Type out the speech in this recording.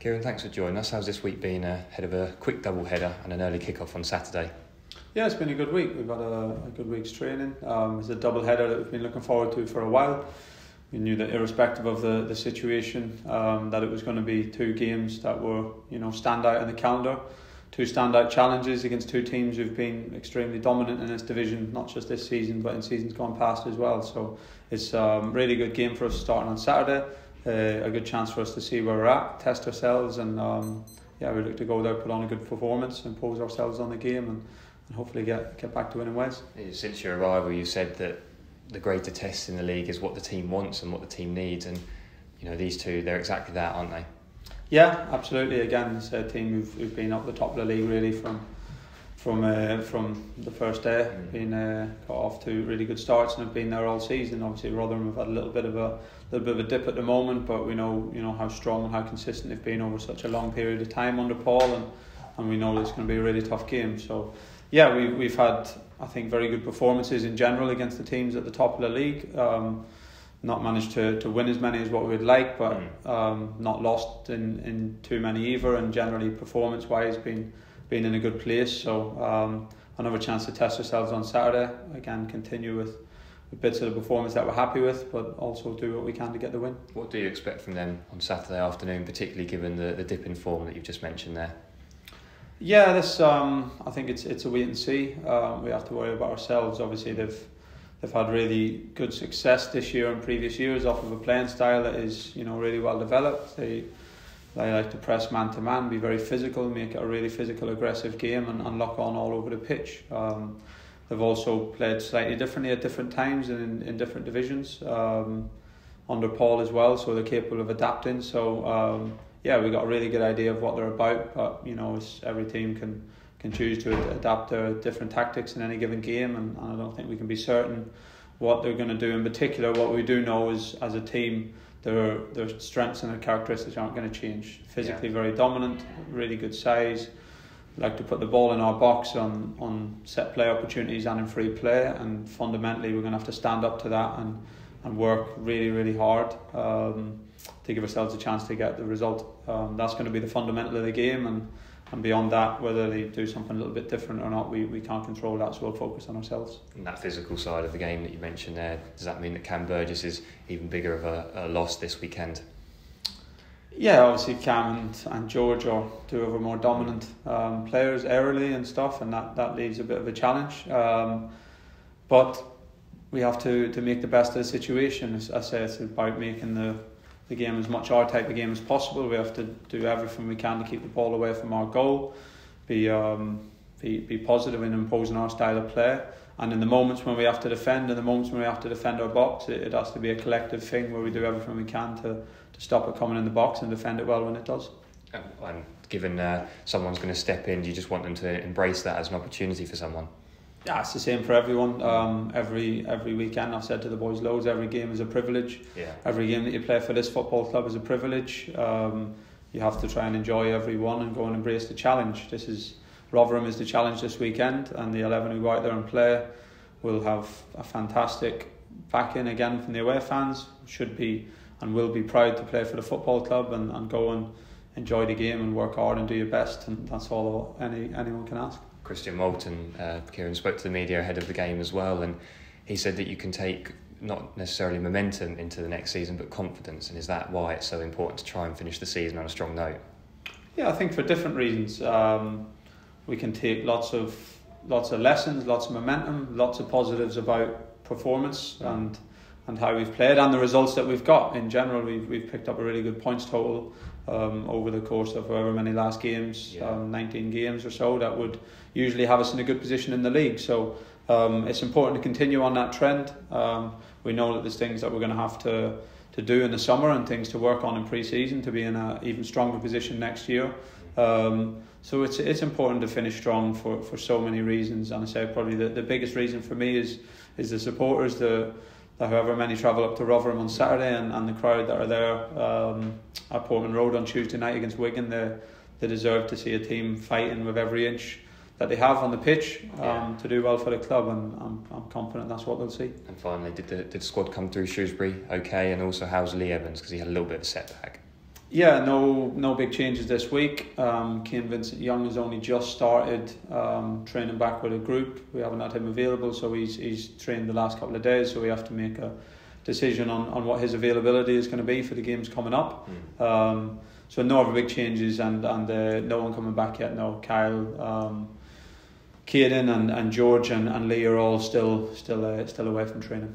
Kieran, thanks for joining us. How's this week been ahead of a quick double header and an early kick-off on Saturday? Yeah, it's been a good week. We've had a good week's training. It's a double header that we've been looking forward to for a while. We knew that irrespective of the situation, that it was going to be two games that were, stand out in the calendar. Two standout challenges against two teams who've been extremely dominant in this division, not just this season, but in seasons gone past as well. So it's a really good game for us starting on Saturday. A good chance for us to see where we're at, test ourselves, and we look to go there, put on a good performance, impose ourselves on the game, and hopefully get back to winning ways. Since your arrival, you said that the greater test in the league is what the team wants and what the team needs, and these two, they're exactly that, aren't they? Yeah, absolutely. Again, it's a team who've been up the top of the league really from the first day. Got off to really good starts and have been there all season. Obviously, Rotherham have had a little bit of a dip at the moment, but we know how strong and how consistent they've been over such a long period of time under Paul, and we know it's going to be a really tough game. So, yeah, we've had, I think, very good performances in general against the teams at the top of the league. Not managed to win as many as what we'd like, but not lost in too many either, and generally performance-wise been in a good place. So another chance to test ourselves on Saturday. Again, continue with bits of the performance that we're happy with, but also do what we can to get the win. What do you expect from them on Saturday afternoon, particularly given the dip in form that you've just mentioned there? Yeah, this I think it's a wait and see. We have to worry about ourselves. Obviously, they've had really good success this year and previous years off of a playing style that is really well developed. They like to press man to man, be very physical, make it a really physical, aggressive game, and lock on all over the pitch. They've also played slightly differently at different times and in different divisions under Paul as well, so they're capable of adapting. So we got a really good idea of what they're about, but every team can choose to adapt their different tactics in any given game, and I don't think we can be certain what they're going to do in particular. What we do know is, as a team, their strengths and their characteristics aren't going to change. Physically very dominant, really good size, like to put the ball in our box on set play opportunities and in free play, and fundamentally we're going to have to stand up to that and work really, really hard to give ourselves a chance to get the result. That's going to be the fundamental of the game, and beyond that, whether they do something a little bit different or not, we can't control that, so we'll focus on ourselves. And that physical side of the game that you mentioned there, does that mean that Cam Burgess is even bigger of a loss this weekend? Yeah, obviously Cam and George are two of our more dominant players early and stuff, and that leaves a bit of a challenge. But we have to make the best of the situation. As I say, it's about making the game as much our type of game as possible. We have to do everything we can to keep the ball away from our goal, be positive in imposing our style of play, and in the moments when we have to defend, our box, it has to be a collective thing where we do everything we can to stop it coming in the box and defend it well when it does. And given someone's going to step in, do you just want them to embrace that as an opportunity for someone? Yeah, it's the same for everyone. Every weekend, I've said to the boys loads, every game is a privilege. Yeah. Every game that you play for this football club is a privilege. You have to try and enjoy every one and go and embrace the challenge. Rotherham is the challenge this weekend, and the 11 who go out there and play will have a fantastic backing again from the away fans. Should be and will be proud to play for the football club and go and enjoy the game and work hard and do your best, and that's all anyone can ask. Christian Moulton, Kieran, spoke to the media ahead of the game as well, and he said that you can take not necessarily momentum into the next season but confidence, and is that why it's so important to try and finish the season on a strong note? Yeah, I think for different reasons. We can take lots of lessons, lots of momentum, lots of positives about performance and how we've played and the results that we've got. In general, we've picked up a really good points total over the course of however many last games, 19 games or so, that would usually have us in a good position in the league. So it's important to continue on that trend. We know that there's things that we're going to have to do in the summer and things to work on in pre-season to be in an even stronger position next year. So it's important to finish strong for so many reasons, and I say probably the biggest reason for me is the supporters, the however many travel up to Rotherham on Saturday and the crowd that are there at Portman Road on Tuesday night against Wigan. They deserve to see a team fighting with every inch that they have on the pitch to do well for the club, and I'm confident that's what they'll see. And finally, did the squad come through Shrewsbury okay, and also how's Lee Evans, because he had a little bit of a setback? Yeah, no big changes this week. Kane Vincent-Young has only just started training back with a group. We haven't had him available, so he's trained the last couple of days, so we have to make a decision on what his availability is going to be for the games coming up. So no other big changes, and no one coming back yet. No, Kyle, Caden and George and Lee are all still away from training.